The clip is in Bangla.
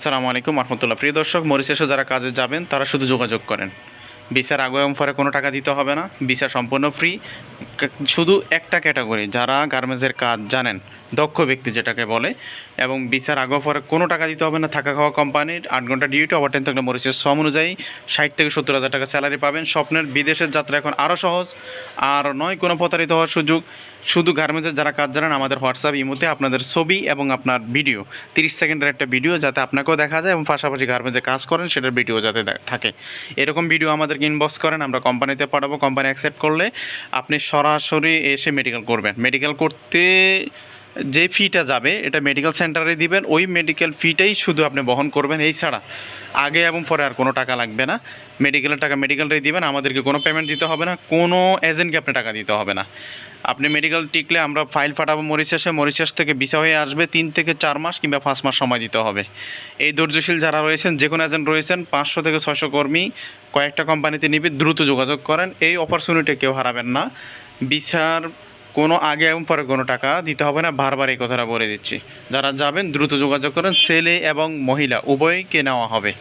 আসসালামু আলাইকুম রহমতুল্লাহ। প্রিয় দর্শক, মরিশাসে যারা কাজে যাবেন তারা শুধু যোগাযোগ করেন। ভিসার আগে এবং পরে কোনো টাকা দিতে হবে না, ভিসা সম্পূর্ণ ফ্রি। শুধু একটা ক্যাটাগরি যারা গার্মেন্টসের কাজ জানেন, দক্ষ ব্যক্তি যেটাকে বলে, এবং ভিসার আগে পরে কোনো টাকা দিতে হবে না। থাকা খাওয়া কোম্পানির, 8 ঘন্টা ডিউটি, ওভারটাইম থাকলে মরিশাস শ্রম অনুযায়ী 60 থেকে 70 হাজার টাকা স্যালারি পাবেন। স্বপ্নের বিদেশের যাত্রা এখন আরও সহজ আর নয় কোনো প্রতারিত হওয়ার সুযোগ। শুধু গার্মেন্টসের যারা কাজ জানেন, আমাদের হোয়াটসঅ্যাপ ইমোতে আপনাদের ছবি এবং আপনার ভিডিও, 30 সেকেন্ডের একটা ভিডিও, যাতে আপনাকেও দেখা যায় এবং পাশাপাশি গার্মেন্টসে কাজ করেন সেটার ভিডিও যাতে থাকে, এরকম ভিডিও আমাদেরকে ইনবক্স করেন, আমরা কোম্পানিতে পাঠাবো। কোম্পানি অ্যাকসেপ্ট করলে আপনি সরাসরি এসে মেডিকেল করবেন। মেডিকেল করতে যে ফিটা যাবে এটা মেডিকেল সেন্টারে দিবেন, ওই মেডিকেল ফিটাই শুধু আপনি বহন করবেন। এই ছাড়া আগে এবং পরে আর কোনো টাকা লাগবে না। মেডিকেলের টাকা মেডিকেলটাই দিবেন, আমাদেরকে কোনো পেমেন্ট দিতে হবে না, কোনো এজেন্টকে আপনি টাকা দিতে হবে না। আপনি মেডিকেল টিকলে আমরা ফাইল পাঠাবো মরিশাসে, মরিশাস থেকে ভিসা হয়ে আসবে 3 থেকে 4 মাস কিংবা 5 মাস সময় দিতে হবে। এই ধৈর্যশীল যারা রয়েছেন, যে কোনো এজেন্ট রয়েছেন, 500 থেকে 600 কর্মী কয়েকটা কোম্পানিতে নিবে, দ্রুত যোগাযোগ করেন। এই অপরচুনিটি কেউ হারাবেন না। ভিসার কোনো আগে এবং পরে কোনো টাকা দিতে হবে না, বারবার এই কথাটা বলে দিচ্ছি। যারা যাবেন দ্রুত যোগাযোগ করেন, ছেলে এবং মহিলা উভয়কে নেওয়া হবে।